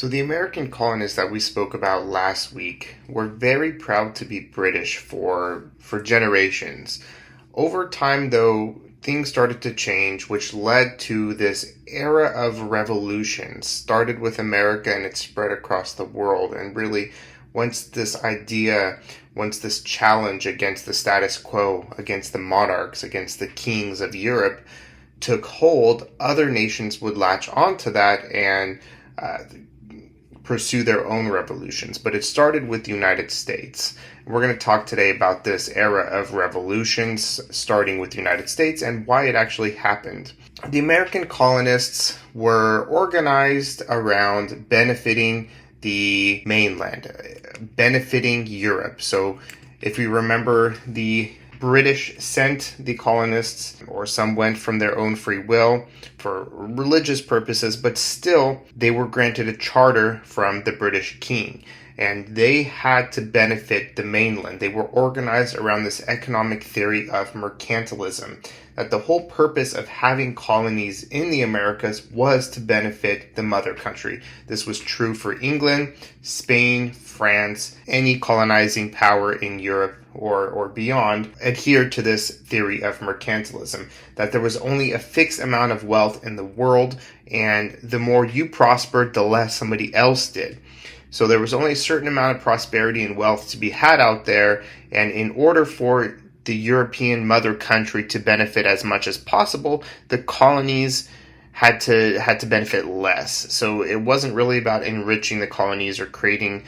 So the American colonists that we spoke about last week were very proud to be British for generations. Over time, though, things started to change, which led to this era of revolutions. Started with America and it spread across the world. And really, once this challenge against the status quo, against the monarchs, against the kings of Europe took hold, other nations would latch onto that and pursue their own revolutions. But it started with the United States. We're going to talk today about this era of revolutions, starting with the United States and why it actually happened. The American colonists were organized around benefiting the mainland, benefiting Europe. So if you remember, the British sent the colonists, or some went from their own free will for religious purposes, but still they were granted a charter from the British king. And they had to benefit the mainland. They were organized around this economic theory of mercantilism, that the whole purpose of having colonies in the Americas was to benefit the mother country. This was true for England, Spain, France, any colonizing power in Europe or beyond adhered to this theory of mercantilism, that there was only a fixed amount of wealth in the world, and the more you prospered, the less somebody else did. So there was only a certain amount of prosperity and wealth to be had out there, and in order for the European mother country to benefit as much as possible, the colonies had to benefit less. So it wasn't really about enriching the colonies or creating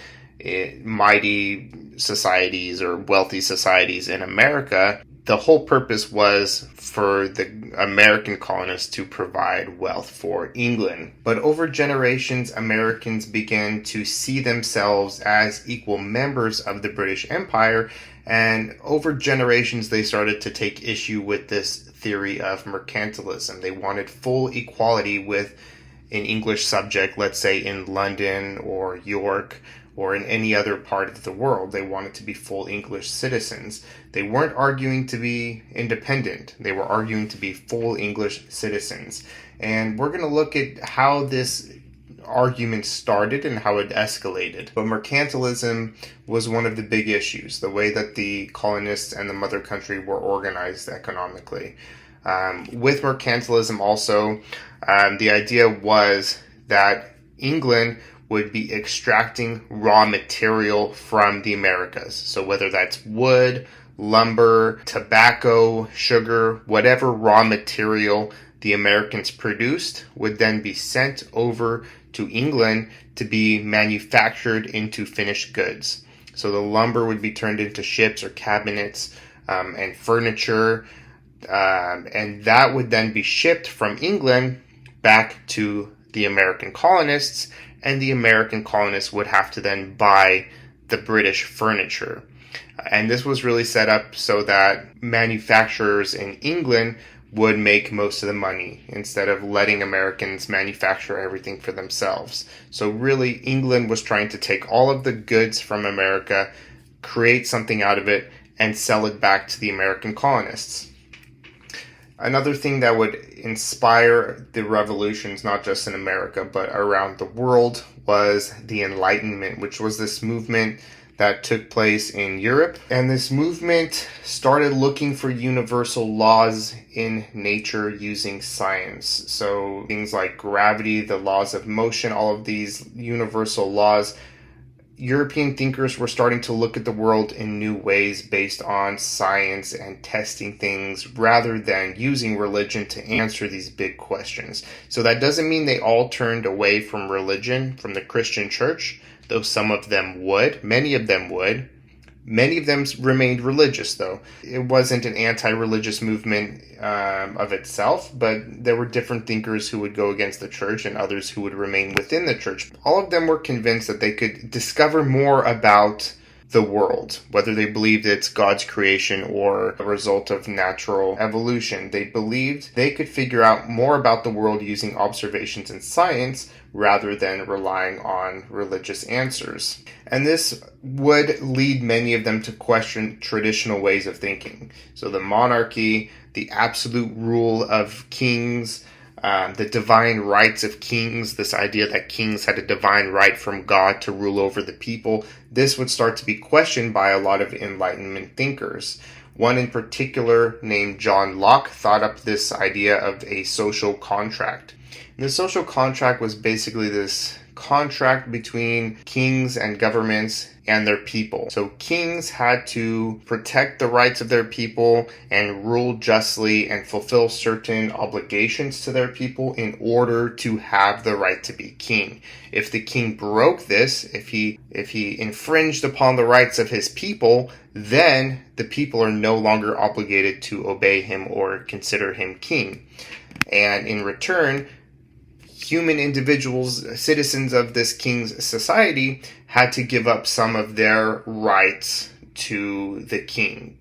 mighty societies or wealthy societies in America. The whole purpose was for the American colonists to provide wealth for England. But over generations, Americans began to see themselves as equal members of the British Empire, and over generations they started to take issue with this theory of mercantilism. They wanted full equality with an English subject, let's say in London or York, or in any other part of the world. They wanted to be full English citizens. They weren't arguing to be independent. They were arguing to be full English citizens. And we're going to look at how this argument started and how it escalated. But mercantilism was one of the big issues, the way that the colonists and the mother country were organized economically. With mercantilism also, the idea was that England would be extracting raw material from the Americas. So whether that's wood, lumber, tobacco, sugar, whatever raw material the Americans produced would then be sent over to England to be manufactured into finished goods. So the lumber would be turned into ships or cabinets and furniture, and that would then be shipped from England back to the American colonists, and the American colonists would have to then buy the British furniture. And this was really set up so that manufacturers in England would make most of the money instead of letting Americans manufacture everything for themselves. So really, England was trying to take all of the goods from America, create something out of it, and sell it back to the American colonists. Another thing that would inspire the revolutions, not just in America, but around the world, was the Enlightenment, which was this movement that took place in Europe. And this movement started looking for universal laws in nature using science. So things like gravity, the laws of motion, all of these universal laws. European thinkers were starting to look at the world in new ways based on science and testing things rather than using religion to answer these big questions. So that doesn't mean they all turned away from religion, from the Christian church, though some of them would. Many of them would. Many of them remained religious, though. It wasn't an anti-religious movement of itself, but there were different thinkers who would go against the church and others who would remain within the church. All of them were convinced that they could discover more about the world, whether they believed it's God's creation or a result of natural evolution. They believed they could figure out more about the world using observations and science rather than relying on religious answers. And this would lead many of them to question traditional ways of thinking. So the monarchy, the absolute rule of kings, the divine rights of kings, this idea that kings had a divine right from God to rule over the people, this would start to be questioned by a lot of Enlightenment thinkers. One in particular, named John Locke, thought up this idea of a social contract. And the social contract was basically this contract between kings and governments and their people. So kings had to protect the rights of their people and rule justly and fulfill certain obligations to their people in order to have the right to be king. If the king broke this, if he infringed upon the rights of his people, then the people are no longer obligated to obey him or consider him king. And in return, human individuals, citizens of this king's society, had to give up some of their rights to the king.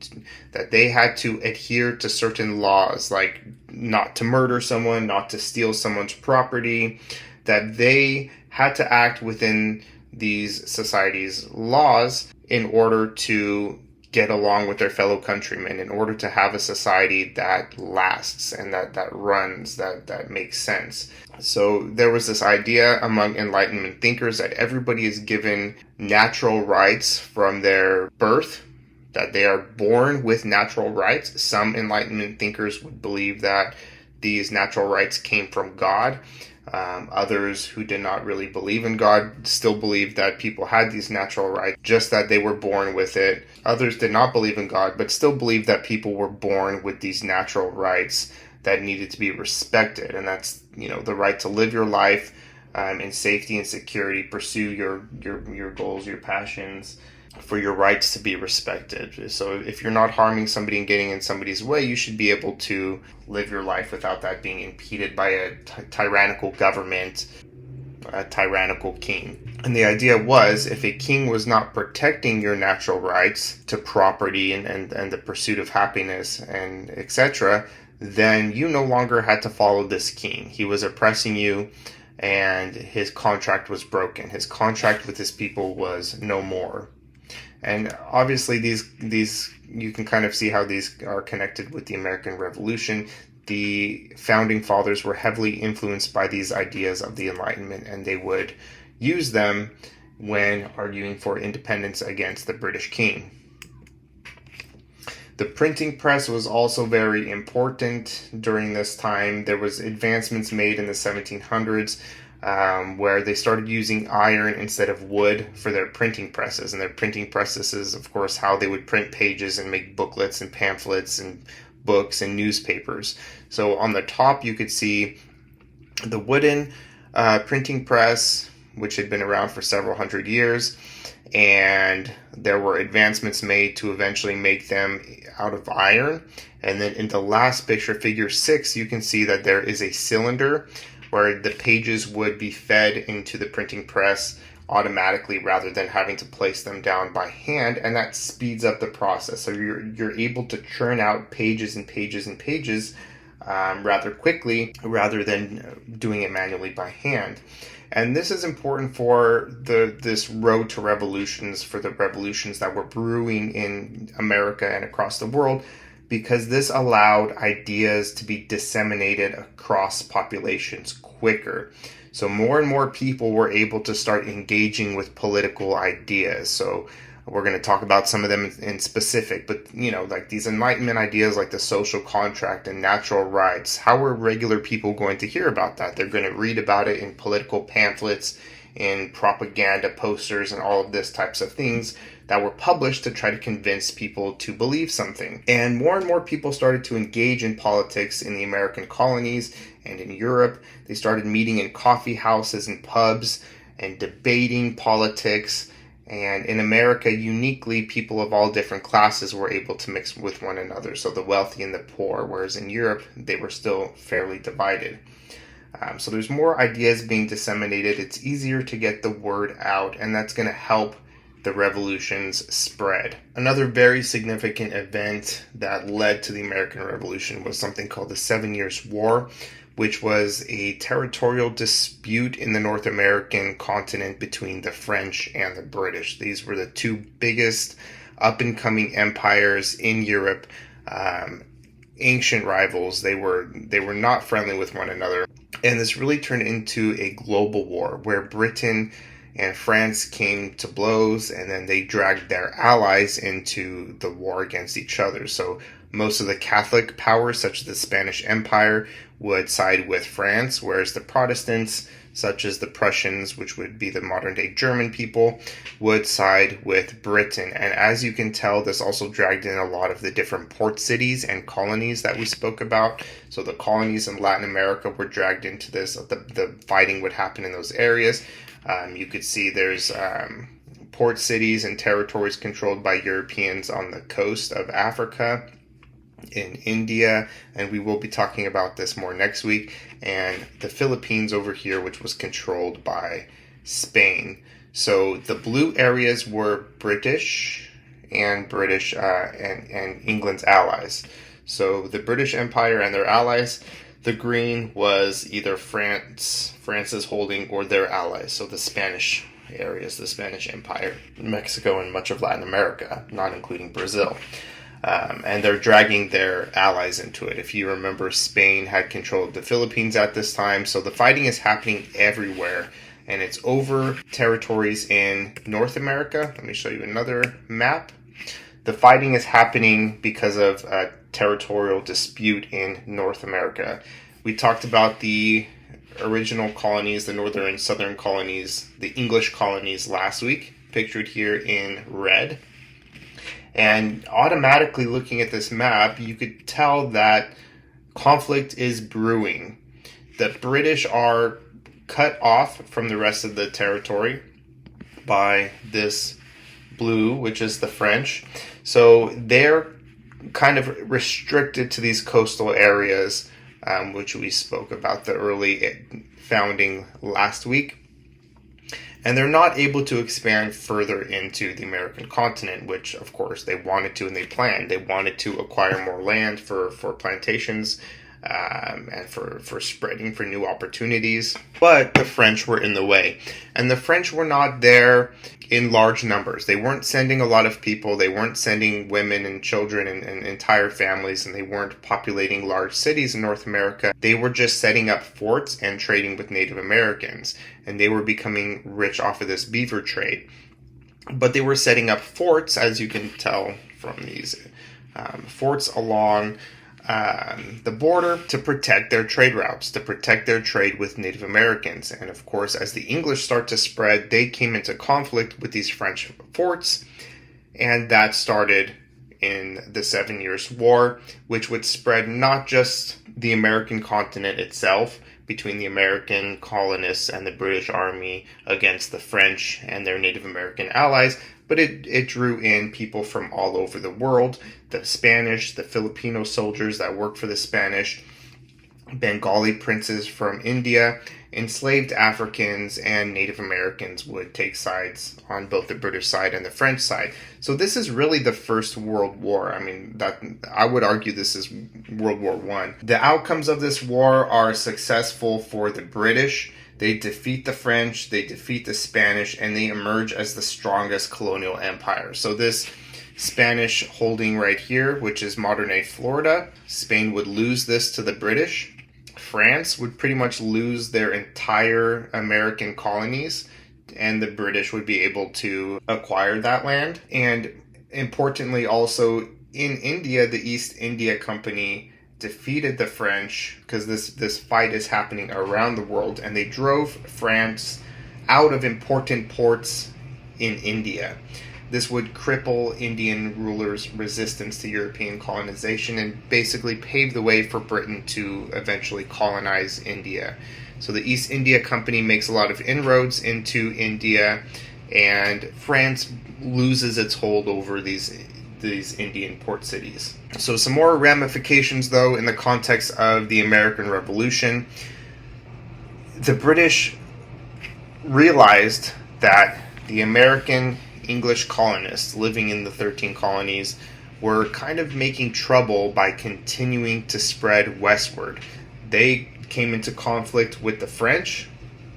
That they had to adhere to certain laws, like not to murder someone, not to steal someone's property, that they had to act within these societies' laws in order to get along with their fellow countrymen, in order to have a society that lasts and that runs, that makes sense. So there was this idea among Enlightenment thinkers that everybody is given natural rights from their birth, that they are born with natural rights. Some Enlightenment thinkers would believe that these natural rights came from God. Others who did not really believe in God still believed that people had these natural rights, just that they were born with it. Others did not believe in God, but still believed that people were born with these natural rights that needed to be respected. And that's, the right to live your life in safety and security, pursue your goals, your passions, for your rights to be respected. So if you're not harming somebody and getting in somebody's way, you should be able to live your life without that being impeded by a tyrannical government, a tyrannical king. And the idea was, if a king was not protecting your natural rights to property and the pursuit of happiness and etc., then you no longer had to follow this king. He was oppressing you, and his contract was broken. His contract with his people was no more. And obviously these you can kind of see how these are connected with the American Revolution. The founding fathers were heavily influenced by these ideas of the Enlightenment, and they would use them when arguing for independence against the British king. The printing press was also very important during this time. There was advancements made in the 1700s where they started using iron instead of wood for their printing presses. And their printing presses is, of course, how they would print pages and make booklets and pamphlets and books and newspapers. So on the top, you could see the wooden printing press, which had been around for several hundred years. And there were advancements made to eventually make them out of iron. And then in the last picture, figure 6, you can see that there is a cylinder where the pages would be fed into the printing press automatically rather than having to place them down by hand, and that speeds up the process. So you're able to churn out pages and pages and pages rather quickly rather than doing it manually by hand. And this is important for this road to revolutions, for the revolutions that were brewing in America and across the world, because this allowed ideas to be disseminated across populations quicker. So more and more people were able to start engaging with political ideas. So we're going to talk about some of them in specific, but like these Enlightenment ideas like the social contract and natural rights, how are regular people going to hear about that? They're going to read about it in political pamphlets, in propaganda posters, and all of this types of things that were published to try to convince people to believe something. And more people started to engage in politics in the American colonies and in Europe. They started meeting in coffee houses and pubs and debating politics. And in America, uniquely, people of all different classes were able to mix with one another, so the wealthy and the poor, whereas in Europe, they were still fairly divided. So there's more ideas being disseminated. It's easier to get the word out, and that's going to help the revolutions spread. Another very significant event that led to the American Revolution was something called the 7 Years' War, which was a territorial dispute in the North American continent between the French and the British. These were the two biggest up-and-coming empires in Europe ancient rivals. They were not friendly with one another. And this really turned into a global war where Britain and France came to blows, and then they dragged their allies into the war against each other. So most of the Catholic powers, such as the Spanish Empire, would side with France, whereas the Protestants, such as the Prussians, which would be the modern-day German people, would side with Britain. And as you can tell, this also dragged in a lot of the different port cities and colonies that we spoke about. So the colonies in Latin America were dragged into this. The fighting would happen in those areas. You could see there's port cities and territories controlled by Europeans on the coast of Africa, in India, and we will be talking about this more next week, and the Philippines over here, which was controlled by Spain. So the blue areas were British and England's allies. So the British Empire and their allies. The green was either France's holding, or their allies. So the Spanish areas, the Spanish Empire, Mexico, and much of Latin America, not including Brazil. And they're dragging their allies into it. If you remember, Spain had control of the Philippines at this time. So the fighting is happening everywhere. And it's over territories in North America. Let me show you another map. The fighting is happening because of a territorial dispute in North America. We talked about the original colonies, the northern and southern colonies, the English colonies last week, pictured here in red. And automatically looking at this map, you could tell that conflict is brewing. The British are cut off from the rest of the territory by this blue, which is the French. So they're kind of restricted to these coastal areas, which we spoke about the early founding last week. And they're not able to expand further into the American continent, which, of course, they wanted to and they planned. They wanted to acquire more land for plantations and for spreading, for new opportunities. But the French were in the way. And the French were not there in large numbers. They weren't sending a lot of people. They weren't sending women and children and entire families, and they weren't populating large cities in North America. They were just setting up forts and trading with Native Americans, and they were becoming rich off of this beaver trade. But they were setting up forts, as you can tell from these forts along the border, to protect their trade routes, to protect their trade with Native Americans. And of course, as the English start to spread, they came into conflict with these French forts, and that started in the 7 Years' War, which would spread not just the American continent itself, between the American colonists and the British Army against the French and their Native American allies, but it drew in people from all over the world. The Spanish, the Filipino soldiers that worked for the Spanish, Bengali princes from India, enslaved Africans, and Native Americans would take sides on both the British side and the French side. So this is really the First World War. I mean, I would argue this is World War I. The outcomes of this war are successful for the British. They defeat the French, they defeat the Spanish, and they emerge as the strongest colonial empire. So this Spanish holding right here, which is modern-day Florida, Spain would lose this to the British. France would pretty much lose their entire American colonies, and the British would be able to acquire that land. And importantly also, in India, the East India Company defeated the French, because this fight is happening around the world, and they drove France out of important ports in India. This would cripple Indian rulers' resistance to European colonization and basically pave the way for Britain to eventually colonize India. So the East India Company makes a lot of inroads into India, and France loses its hold over these Indian port cities. So some more ramifications, though, in the context of the American Revolution. The British realized that the American English colonists living in the 13 colonies were kind of making trouble by continuing to spread westward. They came into conflict with the French,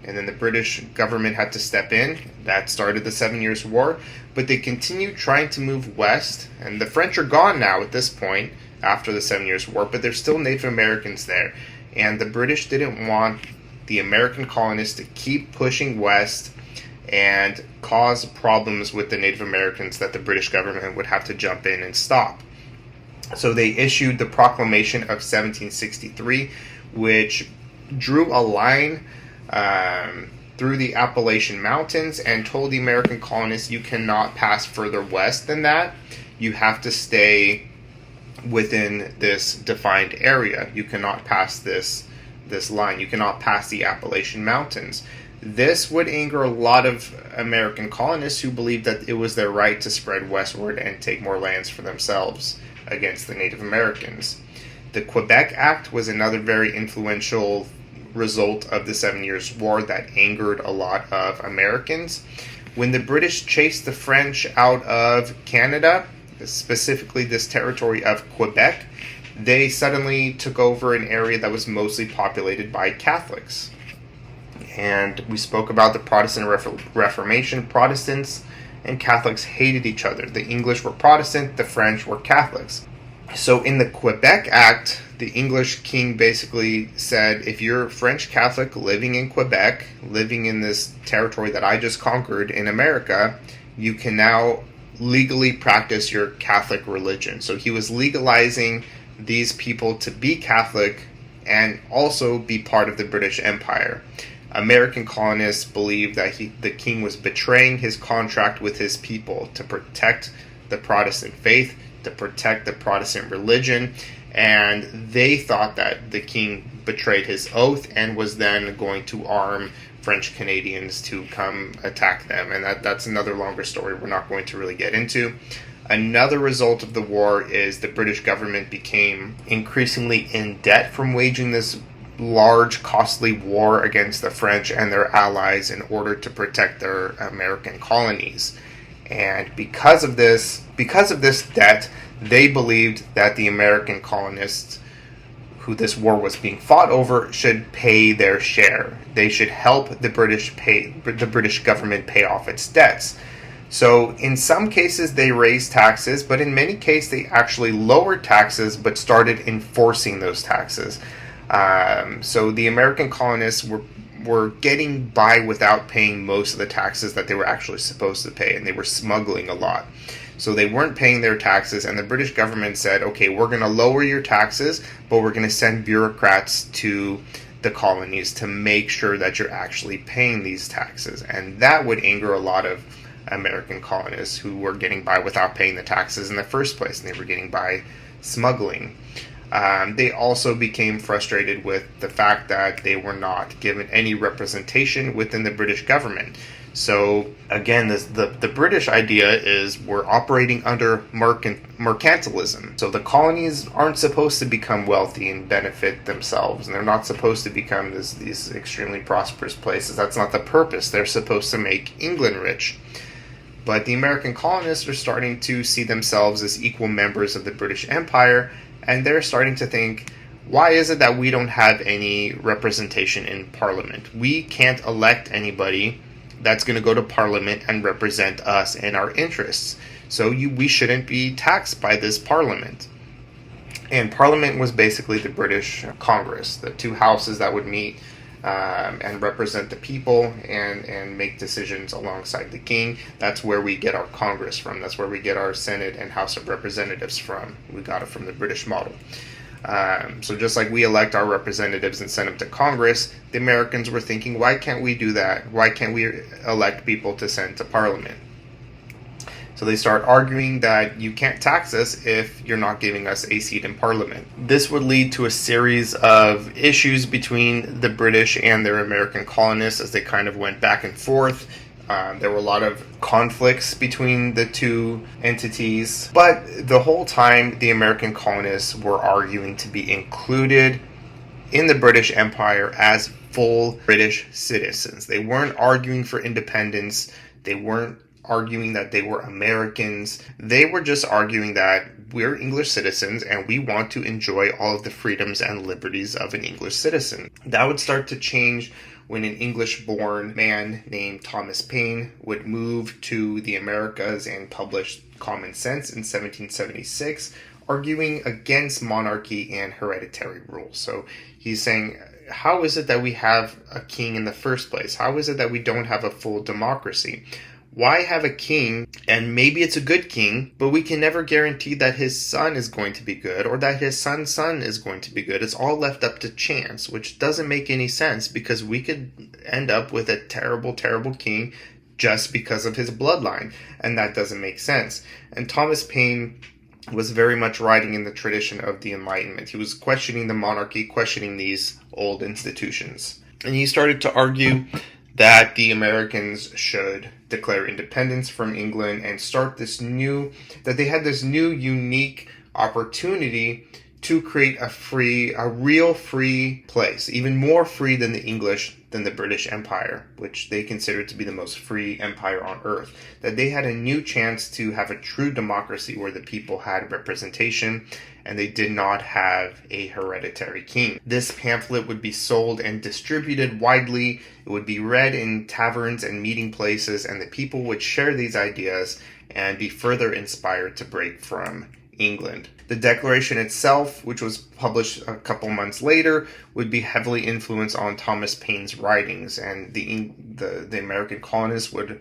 and then the British government had to step in. That started the 7 Years' War. But they continued trying to move west, and the French are gone now at this point, after the 7 Years' War, but there's still Native Americans there. And the British didn't want the American colonists to keep pushing west and cause problems with the Native Americans that the British government would have to jump in and stop. So they issued the Proclamation of 1763, which drew a line through the Appalachian Mountains and told the American colonists, you cannot pass further west than that. You have to stay within this defined area. You cannot pass this line. You cannot pass the Appalachian Mountains. This would anger a lot of American colonists who believed that it was their right to spread westward and take more lands for themselves against the Native Americans. The Quebec Act was another very influential result of the 7 Years' War that angered a lot of Americans. When the British chased the French out of Canada, specifically this territory of Quebec, they suddenly took over an area that was mostly populated by Catholics. And we spoke about the Protestant Reformation. Protestants and Catholics hated each other. The English were Protestant, the French were Catholics. So in the Quebec Act, the English king basically said, if you're French Catholic living in Quebec, living in this territory that I just conquered in America, you can now legally practice your Catholic religion. So he was legalizing these people to be Catholic and also be part of the British Empire. American colonists believed that the king was betraying his contract with his people to protect the Protestant faith, to protect the Protestant religion, and they thought that the king betrayed his oath and was then going to arm French Canadians to come attack them. And that's another longer story we're not going to really get into. Another result of the war is the British government became increasingly in debt from waging this large, costly war against the French and their allies in order to protect their American colonies. And because of this debt, they believed that the American colonists, who this war was being fought over, should pay their share. They should help the British government pay off its debts. So in some cases they raised taxes, but in many cases they actually lowered taxes but started enforcing those taxes. So the American colonists were getting by without paying most of the taxes that they were actually supposed to pay, and they were smuggling a lot. So they weren't paying their taxes, and the British government said, okay, we're going to lower your taxes, but we're going to send bureaucrats to the colonies to make sure that you're actually paying these taxes. And that would anger a lot of American colonists who were getting by without paying the taxes in the first place, and they were getting by smuggling. They also became frustrated with the fact that they were not given any representation within the British government. So again, the British idea is we're operating under mercantilism. So the colonies aren't supposed to become wealthy and benefit themselves, and they're not supposed to become these extremely prosperous places. That's not the purpose. They're supposed to make England rich. But the American colonists are starting to see themselves as equal members of the British Empire, and they're starting to think, why is it that we don't have any representation in Parliament? We can't elect anybody that's going to go to Parliament and represent us and our interests. So we shouldn't be taxed by this Parliament. And Parliament was basically the British Congress, the two houses that would meet and represent the people and make decisions alongside the king. That's where we get our Congress from. That's where we get our Senate and House of Representatives from. We got it from the British model. So just like we elect our representatives and send them to Congress, the Americans were thinking, why can't we do that? Why can't we elect people to send to Parliament? So they start arguing that you can't tax us if you're not giving us a seat in Parliament. This would lead to a series of issues between the British and their American colonists as they kind of went back and forth. There were a lot of conflicts between the two entities, but the whole time the American colonists were arguing to be included in the British Empire as full British citizens. They weren't arguing for independence. They weren't arguing that they were Americans. They were just arguing that we're English citizens and we want to enjoy all of the freedoms and liberties of an English citizen. That would start to change when an English-born man named Thomas Paine would move to the Americas and publish Common Sense in 1776, arguing against monarchy and hereditary rule. So he's saying, how is it that we have a king in the first place? How is it that we don't have a full democracy? Why have a king, and maybe it's a good king, but we can never guarantee that his son is going to be good or that his son's son is going to be good. It's all left up to chance, which doesn't make any sense because we could end up with a terrible, terrible king just because of his bloodline, and that doesn't make sense. And Thomas Paine was very much writing in the tradition of the Enlightenment. He was questioning the monarchy, questioning these old institutions. And he started to argue that the Americans should declare independence from England and start this new, that they had this new unique opportunity to create a real free place, even more free than the British Empire, which they considered to be the most free empire on earth. That they had a new chance to have a true democracy where the people had representation and they did not have a hereditary king. This pamphlet would be sold and distributed widely. It would be read in taverns and meeting places, and the people would share these ideas and be further inspired to break from England. The Declaration itself, which was published a couple months later, would be heavily influenced on Thomas Paine's writings, and the American colonists would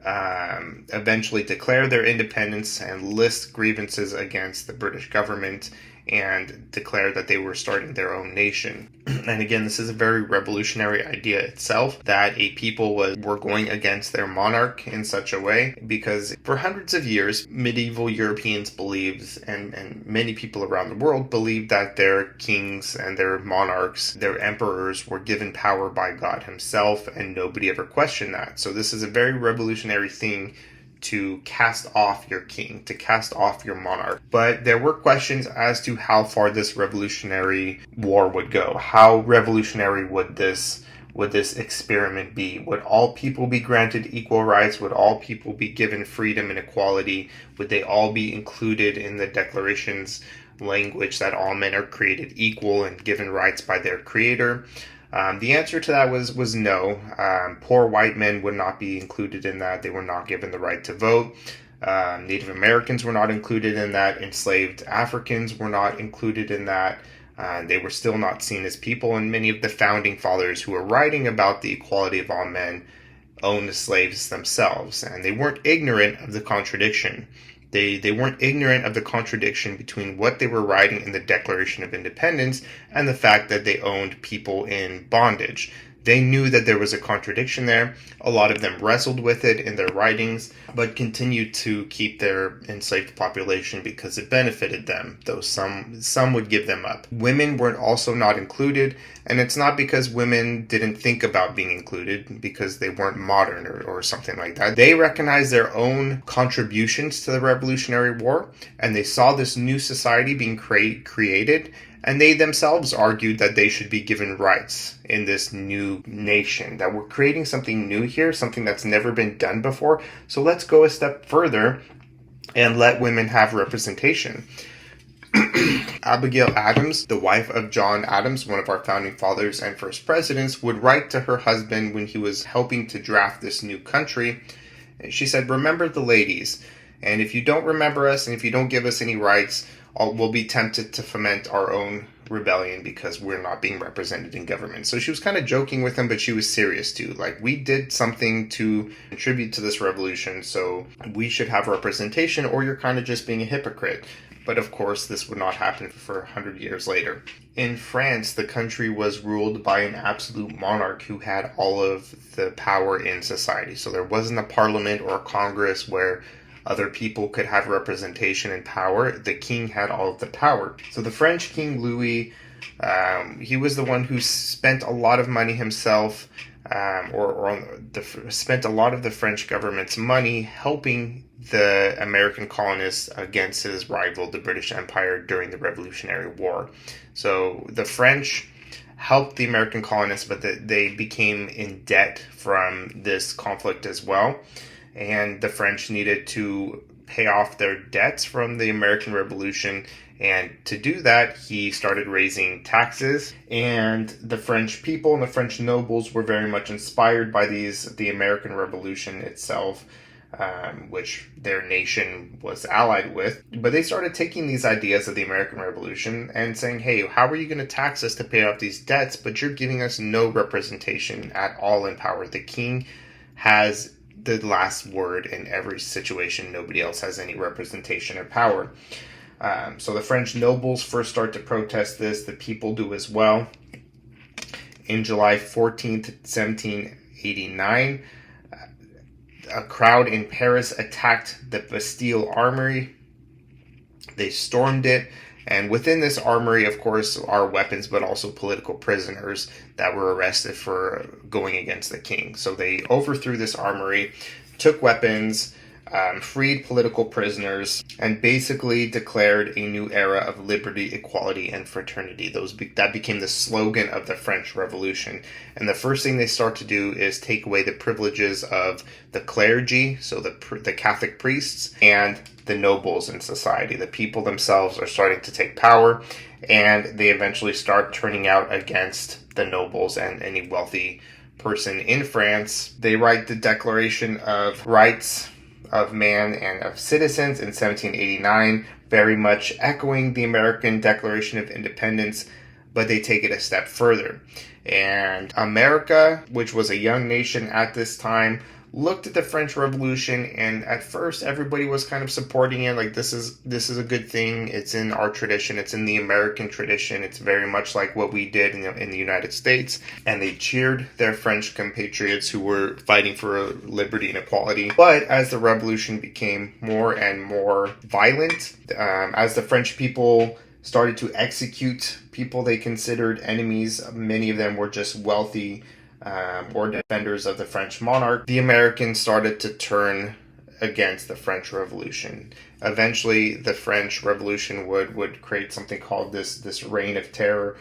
eventually declare their independence and list grievances against the British government and declare that they were starting their own nation. And again, this is a very revolutionary idea itself, that a people were going against their monarch in such a way, because for hundreds of years, medieval Europeans believed, and many people around the world believed, that their kings and their monarchs, their emperors, were given power by God himself, and nobody ever questioned that. So this is a very revolutionary thing, to cast off your king, to cast off your monarch. But there were questions as to how far this revolutionary war would go. How revolutionary would this experiment be? Would all people be granted equal rights? Would all people be given freedom and equality? Would they all be included in the Declaration's language that all men are created equal and given rights by their creator? The answer to that was no. Poor white men would not be included in that. They were not given the right to vote. Native Americans were not included in that. Enslaved Africans were not included in that. They were still not seen as people, and many of the founding fathers who were writing about the equality of all men owned slaves themselves, and they weren't ignorant of the contradiction. They weren't ignorant of the contradiction between what they were writing in the Declaration of Independence and the fact that they owned people in bondage. They knew that there was a contradiction there. A lot of them wrestled with it in their writings, but continued to keep their enslaved population because it benefited them, though some would give them up. Women were also not included, and it's not because women didn't think about being included, because they weren't modern or something like that. They recognized their own contributions to the Revolutionary War, and they saw this new society being created, and they themselves argued that they should be given rights in this new nation, that we're creating something new here, something that's never been done before. So let's go a step further and let women have representation. Abigail Adams, the wife of John Adams, one of our founding fathers and first presidents, would write to her husband when he was helping to draft this new country. She said, "Remember the ladies, and if you don't remember us and if you don't give us any rights, we'll be tempted to foment our own rebellion because we're not being represented in government." So she was kind of joking with him, but she was serious too. Like, we did something to contribute to this revolution, so we should have representation, or you're kind of just being a hypocrite. But of course, this would not happen for 100 years later. In France, the country was ruled by an absolute monarch who had all of the power in society. So there wasn't a parliament or a congress where other people could have representation and power. The king had all of the power. So the French King Louis, he was the one who spent a lot of money himself, spent a lot of the French government's money helping the American colonists against his rival, the British Empire, during the Revolutionary War. So the French helped the American colonists, but they became in debt from this conflict as well. And the French needed to pay off their debts from the American Revolution. And to do that, he started raising taxes. And the French people and the French nobles were very much inspired by the American Revolution itself. which their nation was allied with. But they started taking these ideas of the American Revolution and saying, hey, how are you going to tax us to pay off these debts, but you're giving us no representation at all in power? The king has the last word in every situation. Nobody else has any representation or power. So the French nobles first start to protest this. The people do as well. In July 14th, 1789, a crowd in Paris attacked the Bastille Armory. They stormed it, and within this armory, of course, are weapons, but also political prisoners that were arrested for going against the king. So they overthrew this armory, took weapons, freed political prisoners, and basically declared a new era of liberty, equality, and fraternity. That became the slogan of the French Revolution. And the first thing they start to do is take away the privileges of the clergy, so the Catholic priests, and the nobles in society. The people themselves are starting to take power, and they eventually start turning out against the nobles and any wealthy person in France. They write the Declaration of Rights of Man and of Citizens in 1789, very much echoing the American Declaration of Independence, but they take it a step further. And America, which was a young nation at this time, looked at the French Revolution, and at first everybody was kind of supporting it, like this is a good thing. It's in our tradition. It's in the American tradition. It's very much like what we did in the United States. And they cheered their French compatriots who were fighting for liberty and equality. But as the revolution became more and more violent, as the French people started to execute people they considered enemies, many of them were just wealthy or defenders of the French monarch, the Americans started to turn against the French Revolution. Eventually, the French Revolution would create something called this reign of terror,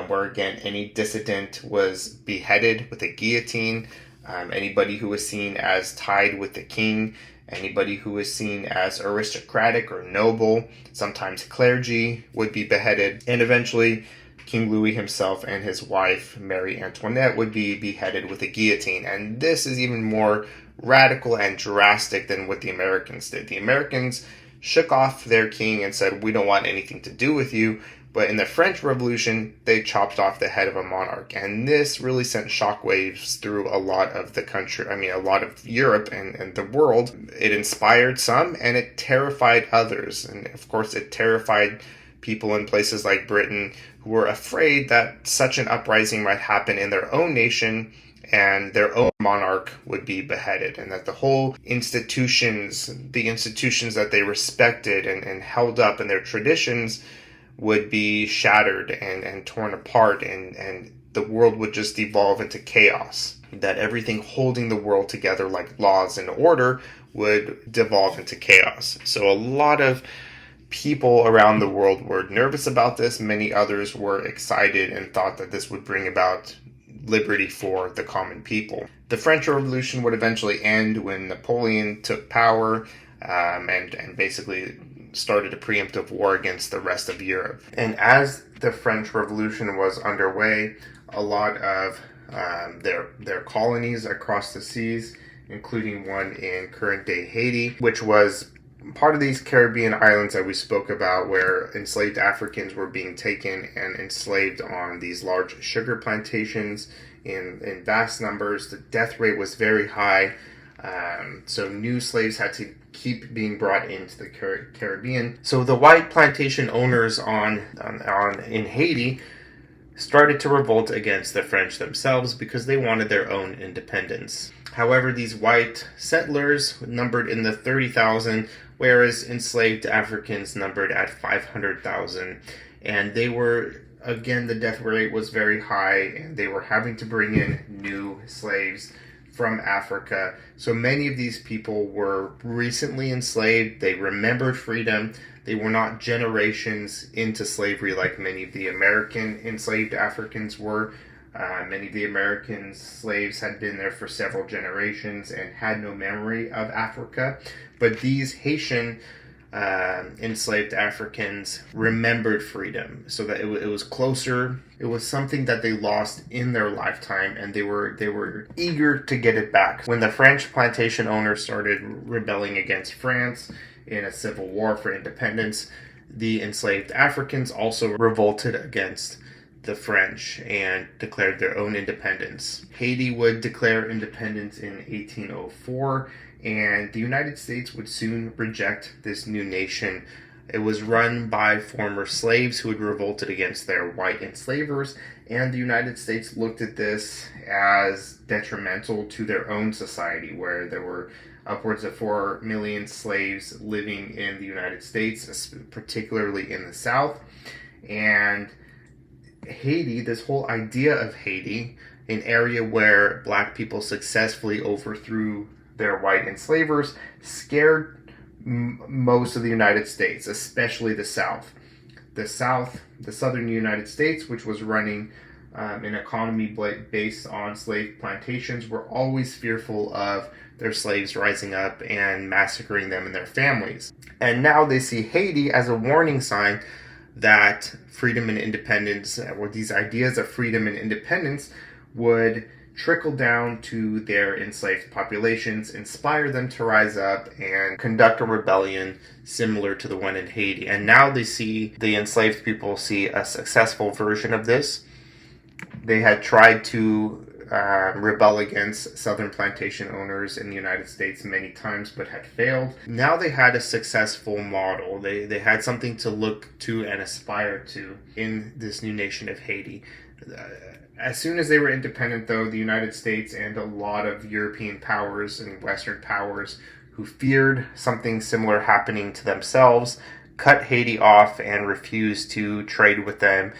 where again, any dissident was beheaded with a guillotine. Anybody who was seen as tied with the king, anybody who was seen as aristocratic or noble, sometimes clergy, would be beheaded. And eventually, King Louis himself and his wife, Marie Antoinette, would be beheaded with a guillotine. And this is even more radical and drastic than what the Americans did. The Americans shook off their king and said, we don't want anything to do with you. But in the French Revolution, they chopped off the head of a monarch. And this really sent shockwaves through a lot of the country, a lot of Europe and the world. It inspired some, and it terrified others. And of course, it terrified people in places like Britain who were afraid that such an uprising might happen in their own nation and their own monarch would be beheaded, and that the whole institutions that they respected and held up and their traditions would be shattered and torn apart, and the world would just devolve into chaos. That everything holding the world together, like laws and order, would devolve into chaos. So a lot of people around the world were nervous about this. Many others were excited and thought that this would bring about liberty for the common people. The French Revolution would eventually end when Napoleon took power and basically started a preemptive war against the rest of Europe. And as the French Revolution was underway, a lot of their colonies across the seas, including one in current-day Haiti, which was part of these Caribbean islands that we spoke about, where enslaved Africans were being taken and enslaved on these large sugar plantations in vast numbers. The death rate was very high, so new slaves had to keep being brought into the Caribbean. So the white plantation owners in Haiti started to revolt against the French themselves because they wanted their own independence. However, these white settlers numbered in the 30,000, whereas enslaved Africans numbered at 500,000. And they were, again, the death rate was very high, and they were having to bring in new slaves from Africa. So many of these people were recently enslaved. They remembered freedom. They were not generations into slavery like many of the American enslaved Africans were. Many of the American slaves had been there for several generations and had no memory of Africa. But these Haitian enslaved Africans remembered freedom, so that it was closer. It was something that they lost in their lifetime, and they were eager to get it back. When the French plantation owners started rebelling against France in a civil war for independence, the enslaved Africans also revolted against the French and declared their own independence. Haiti would declare independence in 1804, and the United States would soon reject this new nation. It was run by former slaves who had revolted against their white enslavers, and the United States looked at this as detrimental to their own society, where there were upwards of 4 million slaves living in the United States, particularly in the South. And Haiti, this whole idea of Haiti, an area where black people successfully overthrew their white enslavers, scared most of the United States, especially the South. The southern United States, which was running an economy based on slave plantations, were always fearful of their slaves rising up and massacring them and their families. And now they see Haiti as a warning sign that freedom and independence, or these ideas of freedom and independence, would trickle down to their enslaved populations, inspire them to rise up and conduct a rebellion similar to the one in Haiti. And now they see, the enslaved people see a successful version of this. They had tried to rebel against southern plantation owners in the United States many times, but had failed. Now they had a successful model. They had something to look to and aspire to in this new nation of Haiti. As soon as they were independent, though, the United States and a lot of European powers and Western powers who feared something similar happening to themselves cut Haiti off and refused to trade with them,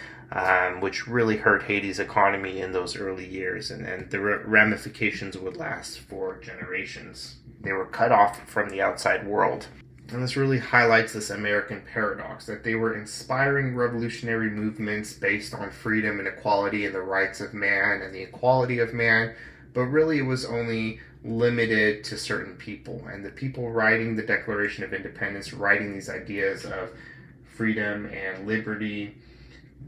which really hurt Haiti's economy in those early years, and the ramifications would last for generations. They were cut off from the outside world. And this really highlights this American paradox, that they were inspiring revolutionary movements based on freedom and equality and the rights of man and the equality of man, but really it was only limited to certain people. And the people writing the Declaration of Independence, writing these ideas of freedom and liberty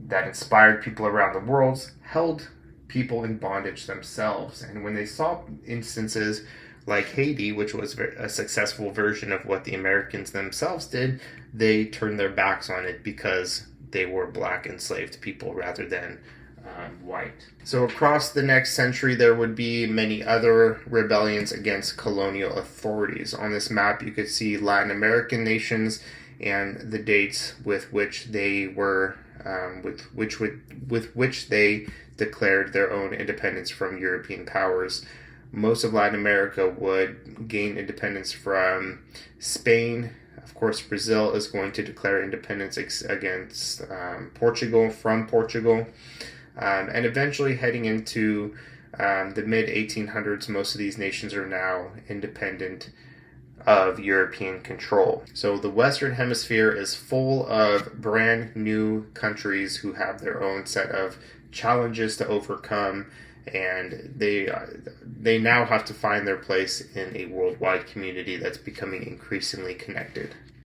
that inspired people around the world, held people in bondage themselves. And when they saw instances like Haiti, which was a successful version of what the Americans themselves did, they turned their backs on it because they were black enslaved people rather than white. So across the next century, there would be many other rebellions against colonial authorities. On this map, you could see Latin American nations and the dates with which they were, with which they declared their own independence from European powers. Most of Latin America would gain independence from Spain. Of course, Brazil is going to declare independence against Portugal, from Portugal. And eventually, heading into the mid-1800s, most of these nations are now independent of European control. So the Western Hemisphere is full of brand new countries who have their own set of challenges to overcome, and they now have to find their place in a worldwide community that's becoming increasingly connected.